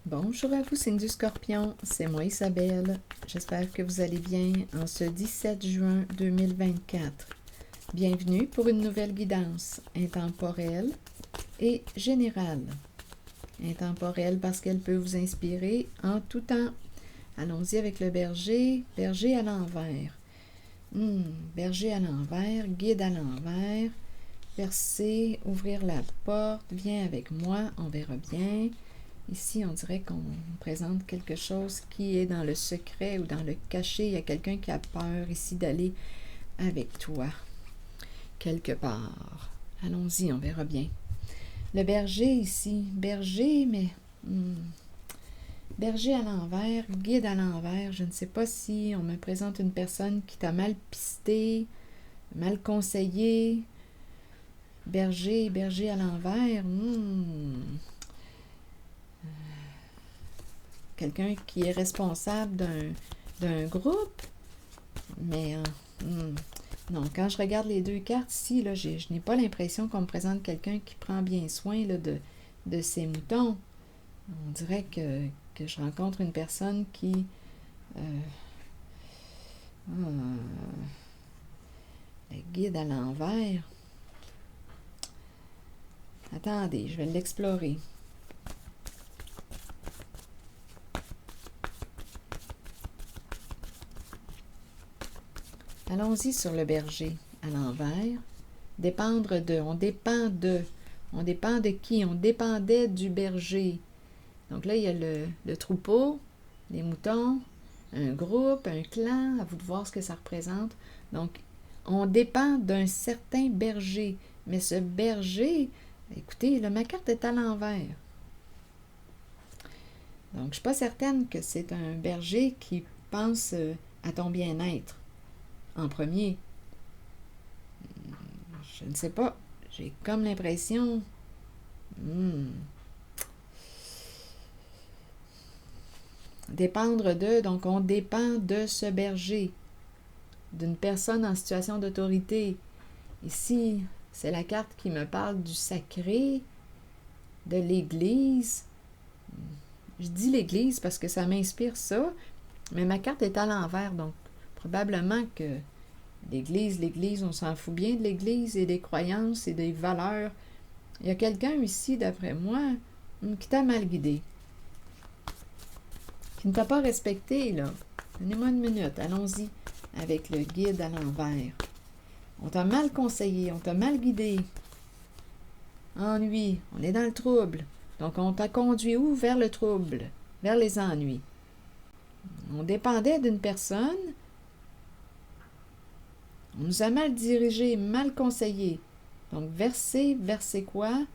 Bonjour à vous, signe du Scorpion, c'est moi Isabelle. J'espère que vous allez bien en ce 17 juin 2024. Bienvenue pour une nouvelle guidance intemporelle et générale. Intemporelle parce qu'elle peut vous inspirer en tout temps. Allons-y avec le berger, berger à l'envers. Berger à l'envers, guide à l'envers, verser, ouvrir la porte, viens avec moi, on verra bien. Ici, on dirait qu'on présente quelque chose qui est dans le secret ou dans le cachet. Il y a quelqu'un qui a peur ici d'aller avec toi, quelque part. Allons-y, on verra bien. Le berger ici, berger, mais berger à l'envers, guide à l'envers. Je ne sais pas si on me présente une personne qui t'a mal pisté, mal conseillé. Berger, berger à l'envers. Quelqu'un qui est responsable d'un groupe, mais non, quand je regarde les deux cartes ici, là, je n'ai pas l'impression qu'on me présente quelqu'un qui prend bien soin là, de ses moutons. On dirait que je rencontre une personne qui le guide à l'envers. Attendez, je vais l'explorer. Allons-y sur le berger à l'envers. Dépendre de. On dépend de. On dépend de qui? On dépendait du berger. Donc là, il y a le troupeau, les moutons, un groupe, un clan. À vous de voir ce que ça représente. Donc, on dépend d'un certain berger. Mais ce berger, écoutez, là, ma carte est à l'envers. Donc, je ne suis pas certaine que c'est un berger qui pense à ton bien-être en premier. Je ne sais pas. J'ai comme l'impression... Dépendre de, donc on dépend de ce berger, d'une personne en situation d'autorité. Ici, c'est la carte qui me parle du sacré, de l'Église. Je dis l'Église parce que ça m'inspire ça, mais ma carte est à l'envers, donc probablement que l'Église, on s'en fout bien de l'Église et des croyances et des valeurs. Il y a quelqu'un ici, d'après moi, qui t'a mal guidé, qui ne t'a pas respecté, là. Donnez-moi une minute, allons-y avec le guide à l'envers. On t'a mal conseillé, on t'a mal guidé. Ennui, on est dans le trouble. Donc, on t'a conduit où? Vers le trouble, vers les ennuis. On dépendait d'une personne. On nous a mal dirigés, mal conseillés. Donc, verser, verser quoi?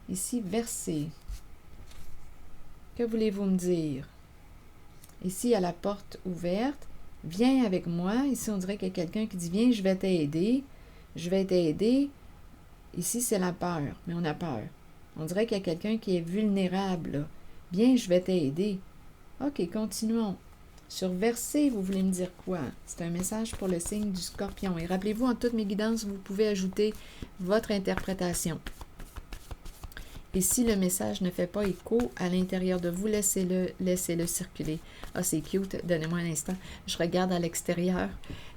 Ici, verser. Que voulez-vous me dire? Ici, à la porte ouverte, viens avec moi. Ici, on dirait qu'il y a quelqu'un qui dit, viens, je vais t'aider. Je vais t'aider. Ici, c'est la peur, mais on a peur. On dirait qu'il y a quelqu'un qui est vulnérable, là. Viens, je vais t'aider. OK, continuons. Sur verser, vous voulez me dire quoi? C'est un message pour le signe du Scorpion. Et rappelez-vous, en toutes mes guidances, vous pouvez ajouter votre interprétation. Et si le message ne fait pas écho à l'intérieur de vous, laissez-le circuler. Ah, c'est cute, donnez-moi un instant. Je regarde à l'extérieur.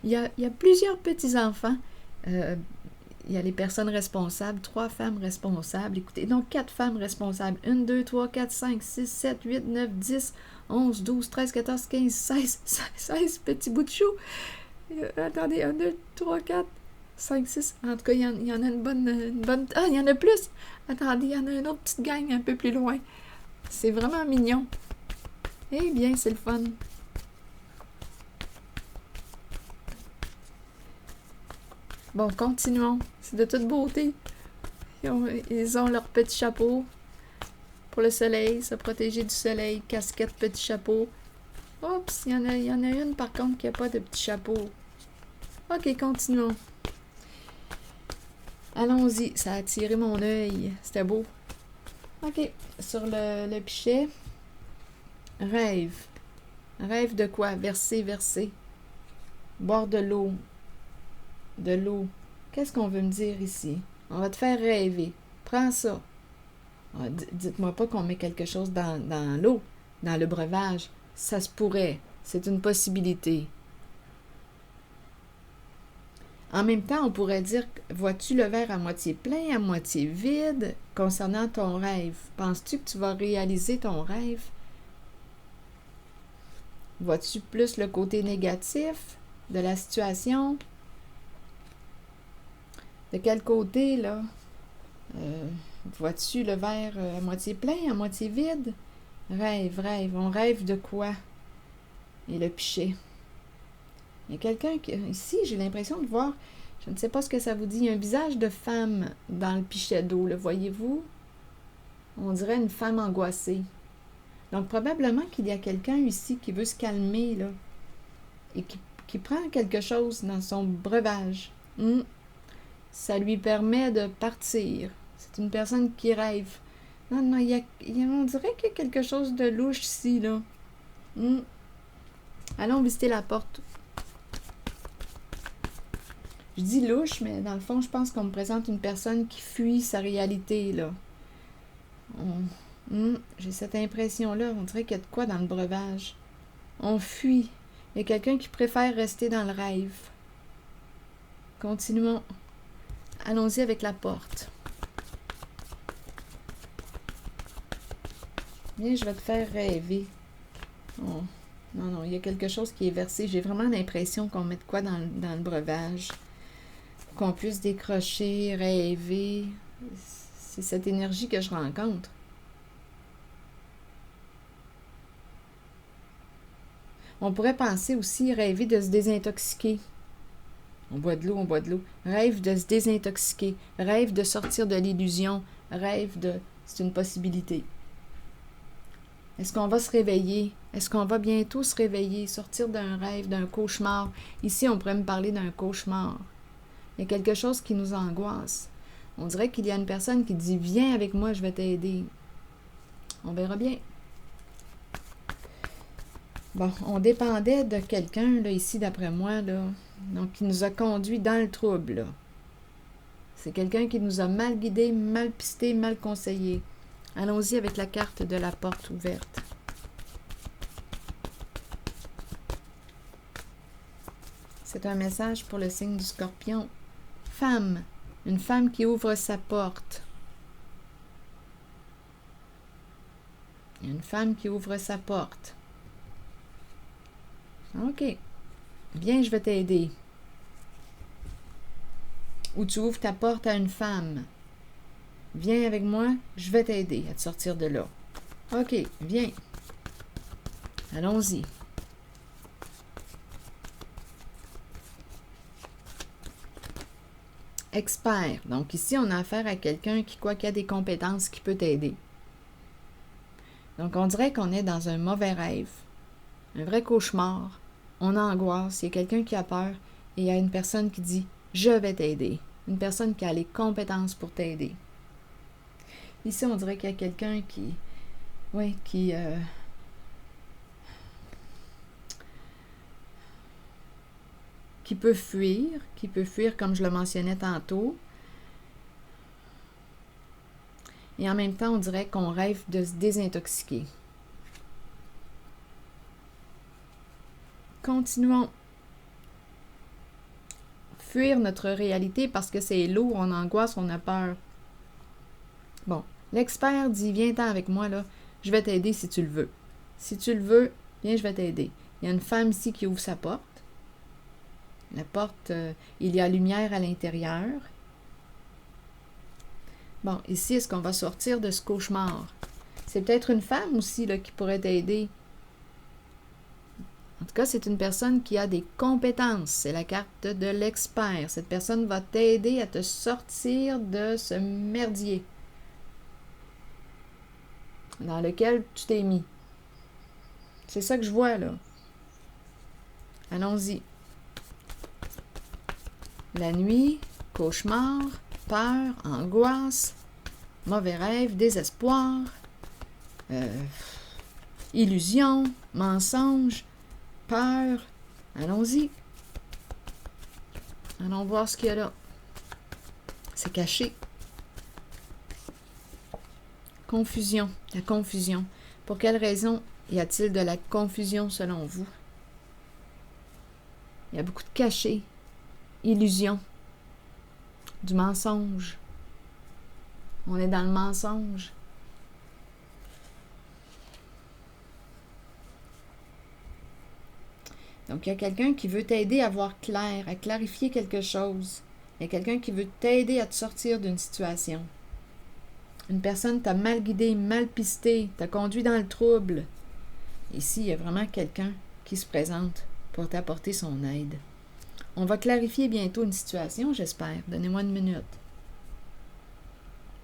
Il y a plusieurs petits-enfants. Il y a les personnes responsables, 3 femmes responsables. Écoutez, donc 4 femmes responsables. 1, 2, 3, 4, 5, 6, 7, 8, 9, 10, 11, 12, 13, 14, 15, 16, 16 petits bouts de chou. Attendez, 1, 2, 3, 4, 5, 6. En tout cas, il y en a une bonne... Ah, il y en a plus! Attendez, il y en a une autre petite gang un peu plus loin. C'est vraiment mignon. Eh bien, c'est le fun. Bon, continuons. C'est de toute beauté. Ils ont leur petit chapeau pour le soleil, se protéger du soleil, casquette, petit chapeau. Oups, il y en a une par contre qui n'a pas de petit chapeau. Ok, continuons. Allons-y, ça a attiré mon œil. C'était beau. Ok, sur le pichet, rêve. Rêve de quoi? Verser, verser. Boire de l'eau. De l'eau. Qu'est-ce qu'on veut me dire ici? On va te faire rêver. Prends ça. Dites-moi pas qu'on met quelque chose dans l'eau. dans le breuvage. Ça se pourrait. C'est une possibilité. En même temps, on pourrait dire, vois-tu le verre à moitié plein, à moitié vide, concernant ton rêve? Penses-tu que tu vas réaliser ton rêve? Vois-tu plus le côté négatif de la situation? De quel côté, là? Vois-tu le verre à moitié plein, à moitié vide? Rêve, rêve. On rêve de quoi? Et le pichet. Il y a quelqu'un qui... Ici, j'ai l'impression de voir... Je ne sais pas ce que ça vous dit. Un visage de femme dans le pichet d'eau, le voyez-vous? On dirait une femme angoissée. Donc, probablement qu'il y a quelqu'un ici qui veut se calmer, là, et qui prend quelque chose dans son breuvage. Ça lui permet de partir. C'est une personne qui rêve. Non, on dirait qu'il y a quelque chose de louche ici, là. Allons visiter la porte. Je dis louche, mais dans le fond, je pense qu'on me présente une personne qui fuit sa réalité, là. J'ai cette impression-là. On dirait qu'il y a de quoi dans le breuvage. On fuit. Il y a quelqu'un qui préfère rester dans le rêve. Continuons. Allons-y avec la porte. Viens, je vais te faire rêver. Oh. Non, il y a quelque chose qui est versé. J'ai vraiment l'impression qu'on met de quoi dans le breuvage. Qu'on puisse décrocher, rêver. C'est cette énergie que je rencontre. On pourrait penser aussi rêver de se désintoxiquer. On boit de l'eau, on boit de l'eau. Rêve de se désintoxiquer. Rêve de sortir de l'illusion. Rêve de... C'est une possibilité. Est-ce qu'on va se réveiller? Est-ce qu'on va bientôt se réveiller? Sortir d'un rêve, d'un cauchemar? Ici, on pourrait me parler d'un cauchemar. Il y a quelque chose qui nous angoisse. On dirait qu'il y a une personne qui dit « Viens avec moi, je vais t'aider. » On verra bien. Bon, on dépendait de quelqu'un, là, ici, d'après moi, là, donc qui nous a conduits dans le trouble, là. C'est quelqu'un qui nous a mal guidés, mal pistés, mal conseillés. Allons-y avec la carte de la porte ouverte. C'est un message pour le signe du Scorpion. Femme, une femme qui ouvre sa porte. Une femme qui ouvre sa porte. OK. Viens, je vais t'aider. Ou tu ouvres ta porte à une femme. Viens avec moi, je vais t'aider à te sortir de là. OK, viens. Allons-y. Expert. Donc ici, on a affaire à quelqu'un qui, qui a des compétences, qui peut t'aider. Donc on dirait qu'on est dans un mauvais rêve, un vrai cauchemar. On angoisse, il y a quelqu'un qui a peur et il y a une personne qui dit « Je vais t'aider ». Une personne qui a les compétences pour t'aider. Ici, on dirait qu'il y a quelqu'un qui peut fuir comme je le mentionnais tantôt. Et en même temps, on dirait qu'on rêve de se désintoxiquer. Continuons. Fuir notre réalité parce que c'est lourd, on angoisse, on a peur. Bon, l'expert dit, viens-t'en avec moi, là, je vais t'aider si tu le veux. Si tu le veux, viens, je vais t'aider. Il y a une femme ici qui ouvre sa porte. La porte, il y a lumière à l'intérieur. Bon, ici, est-ce qu'on va sortir de ce cauchemar? C'est peut-être une femme aussi là, qui pourrait t'aider. En tout cas, c'est une personne qui a des compétences. C'est la carte de l'expert. Cette personne va t'aider à te sortir de ce merdier dans lequel tu t'es mis. C'est ça que je vois, là. Allons-y. La nuit, cauchemar, peur, angoisse, mauvais rêve, désespoir, illusion, mensonge, peur. Allons-y. Allons voir ce qu'il y a là. C'est caché. Confusion. La confusion. Pour quelle raison y a-t-il de la confusion selon vous? Il y a beaucoup de cachets, illusions, du mensonge. On est dans le mensonge. Donc, il y a quelqu'un qui veut t'aider à voir clair, à clarifier quelque chose. Il y a quelqu'un qui veut t'aider à te sortir d'une situation. Une personne t'a mal guidé, mal pisté, t'a conduit dans le trouble. Ici, il y a vraiment quelqu'un qui se présente pour t'apporter son aide. On va clarifier bientôt une situation, j'espère. Donnez-moi une minute.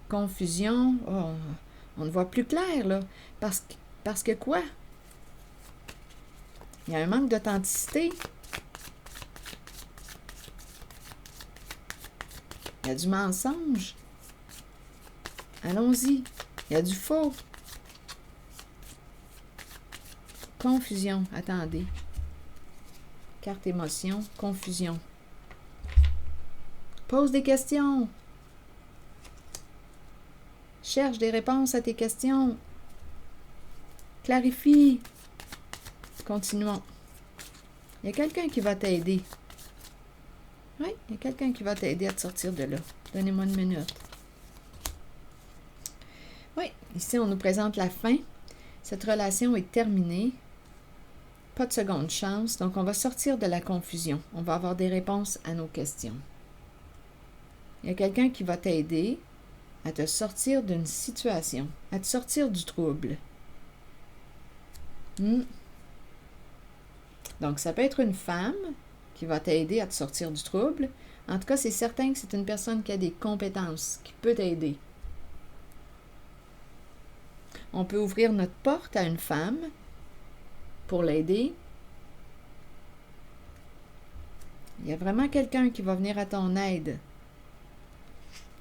Confusion. Oh, on ne voit plus clair, là. Parce que quoi? Il y a un manque d'authenticité. Il y a du mensonge. Allons-y. Il y a du faux. Confusion. Attendez. Carte émotion. Confusion. Pose des questions. Cherche des réponses à tes questions. Clarifie. Continuons. Il y a quelqu'un qui va t'aider. Oui, il y a quelqu'un qui va t'aider à te sortir de là. Donnez-moi une minute. Oui, ici, on nous présente la fin. Cette relation est terminée. Pas de seconde chance. Donc, on va sortir de la confusion. On va avoir des réponses à nos questions. Il y a quelqu'un qui va t'aider à te sortir d'une situation, à te sortir du trouble. Donc, ça peut être une femme qui va t'aider à te sortir du trouble. En tout cas, c'est certain que c'est une personne qui a des compétences, qui peut t'aider. On peut ouvrir notre porte à une femme pour l'aider. Il y a vraiment quelqu'un qui va venir à ton aide.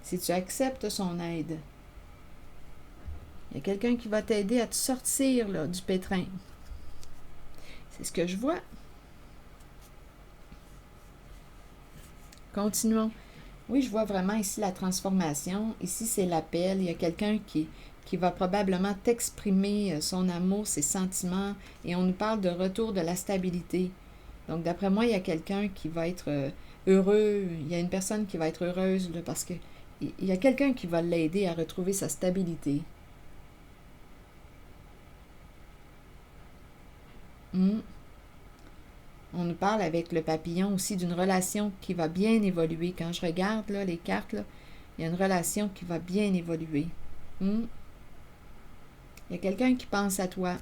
Si tu acceptes son aide. Il y a quelqu'un qui va t'aider à te sortir là, du pétrin. C'est ce que je vois. Continuons. Oui, je vois vraiment ici la transformation. Ici, c'est l'appel. Il y a quelqu'un qui va probablement t'exprimer son amour, ses sentiments. Et on nous parle de retour de la stabilité. Donc, d'après moi, il y a quelqu'un qui va être heureux. Il y a une personne qui va être heureuse là, parce que il y a quelqu'un qui va l'aider à retrouver sa stabilité. On nous parle avec le papillon aussi d'une relation qui va bien évoluer. Quand je regarde là, les cartes, là, il y a une relation qui va bien évoluer. Il y a quelqu'un qui pense à toi.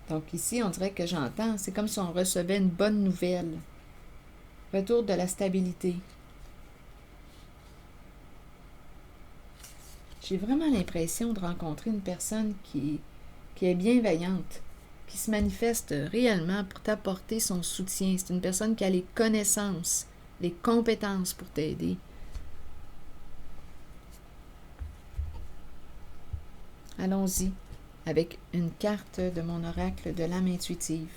Donc ici, on dirait que j'entends, c'est comme si on recevait une bonne nouvelle. Retour de la stabilité. J'ai vraiment l'impression de rencontrer une personne qui est bienveillante, qui se manifeste réellement pour t'apporter son soutien. C'est une personne qui a les connaissances, les compétences pour t'aider. Allons-y avec une carte de mon oracle de l'âme intuitive.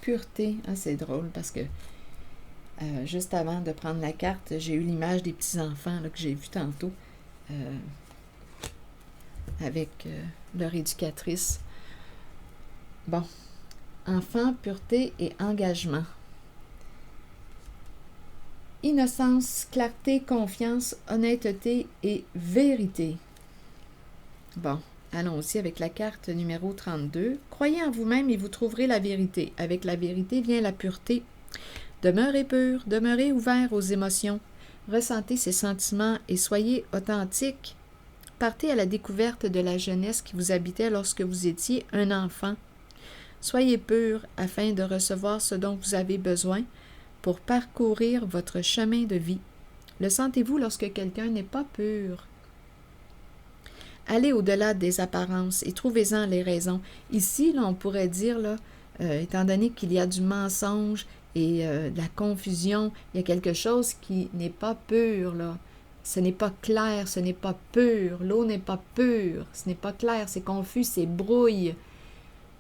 Pureté, c'est drôle parce que juste avant de prendre la carte, j'ai eu l'image des petits-enfants que j'ai vus tantôt avec leur éducatrice. Bon, enfant, pureté et engagement. Innocence, clarté, confiance, honnêteté et vérité. Bon. Allons-y avec la carte numéro 32. Croyez en vous-même et vous trouverez la vérité. Avec la vérité vient la pureté. Demeurez pur, demeurez ouvert aux émotions. Ressentez ces sentiments et soyez authentique. Partez à la découverte de la jeunesse qui vous habitait lorsque vous étiez un enfant. Soyez pur afin de recevoir ce dont vous avez besoin pour parcourir votre chemin de vie. Le sentez-vous lorsque quelqu'un n'est pas pur? Allez au-delà des apparences et trouvez-en les raisons. Ici, là, on pourrait dire, là, étant donné qu'il y a du mensonge et de la confusion, il y a quelque chose qui n'est pas pur, là. ce n'est pas clair, ce n'est pas pur. L'eau n'est pas pure, ce n'est pas clair, c'est confus, c'est brouille.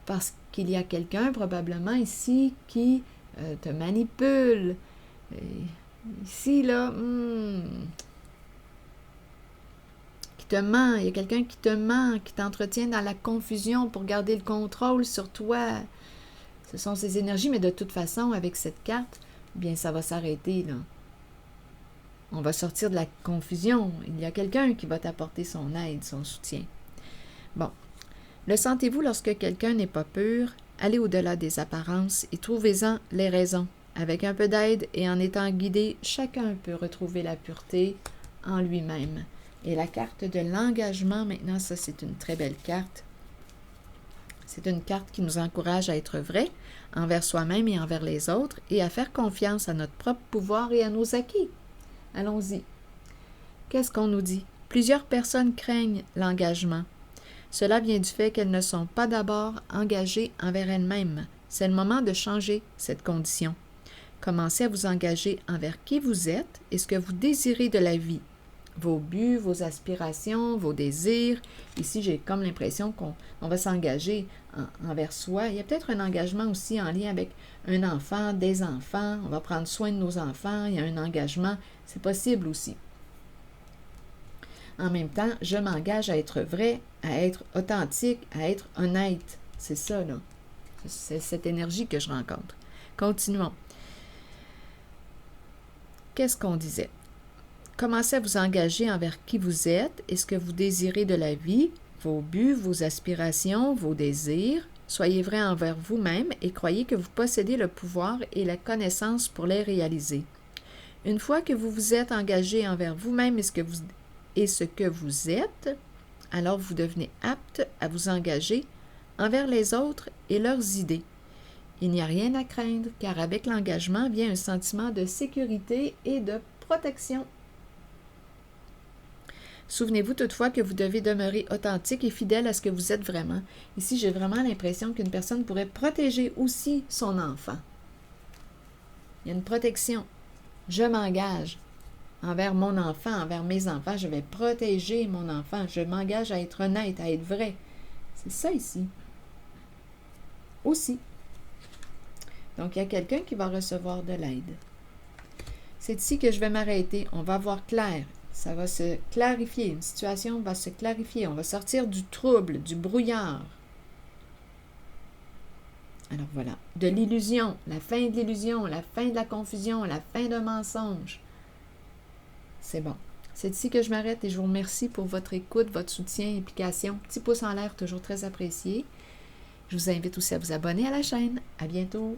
Parce qu'il y a quelqu'un probablement ici qui te manipule. Ici, là, qui te ment. Il y a quelqu'un qui te ment, qui t'entretient dans la confusion pour garder le contrôle sur toi. Ce sont ces énergies, mais de toute façon, avec cette carte, bien, ça va s'arrêter, là. On va sortir de la confusion. Il y a quelqu'un qui va t'apporter son aide, son soutien. Bon. Le sentez-vous lorsque quelqu'un n'est pas pur? Allez au-delà des apparences et trouvez-en les raisons. Avec un peu d'aide et en étant guidé, chacun peut retrouver la pureté en lui-même. Et la carte de l'engagement, maintenant, ça c'est une très belle carte. C'est une carte qui nous encourage à être vrai envers soi-même et envers les autres et à faire confiance à notre propre pouvoir et à nos acquis. Allons-y. Qu'est-ce qu'on nous dit? Plusieurs personnes craignent l'engagement. Cela vient du fait qu'elles ne sont pas d'abord engagées envers elles-mêmes. C'est le moment de changer cette condition. Commencez à vous engager envers qui vous êtes et ce que vous désirez de la vie. Vos buts, vos aspirations, vos désirs. Ici, j'ai comme l'impression qu'on va s'engager envers soi. Il y a peut-être un engagement aussi en lien avec un enfant, des enfants. On va prendre soin de nos enfants. Il y a un engagement. C'est possible aussi. En même temps, je m'engage à être vrai, à être authentique, à être honnête. C'est ça, là. C'est cette énergie que je rencontre. Continuons. Qu'est-ce qu'on disait? Commencez à vous engager envers qui vous êtes et ce que vous désirez de la vie, vos buts, vos aspirations, vos désirs. Soyez vrai envers vous-même et croyez que vous possédez le pouvoir et la connaissance pour les réaliser. Une fois que vous vous êtes engagé envers vous-même et ce que vous êtes, alors vous devenez apte à vous engager envers les autres et leurs idées. Il n'y a rien à craindre, car avec l'engagement vient un sentiment de sécurité et de protection. Souvenez-vous toutefois que vous devez demeurer authentique et fidèle à ce que vous êtes vraiment. Ici, j'ai vraiment l'impression qu'une personne pourrait protéger aussi son enfant. Il y a une protection. Je m'engage envers mon enfant, envers mes enfants. Je vais protéger mon enfant. Je m'engage à être honnête, à être vrai. C'est ça ici. Aussi. Donc, il y a quelqu'un qui va recevoir de l'aide. C'est ici que je vais m'arrêter. On va voir clair. Ça va se clarifier. Une situation va se clarifier. On va sortir du trouble, du brouillard. Alors voilà. De l'illusion. La fin de l'illusion. La fin de la confusion. La fin d'un mensonge. C'est bon. C'est ici que je m'arrête et je vous remercie pour votre écoute, votre soutien, implication. Petit pouce en l'air, toujours très apprécié. Je vous invite aussi à vous abonner à la chaîne. À bientôt.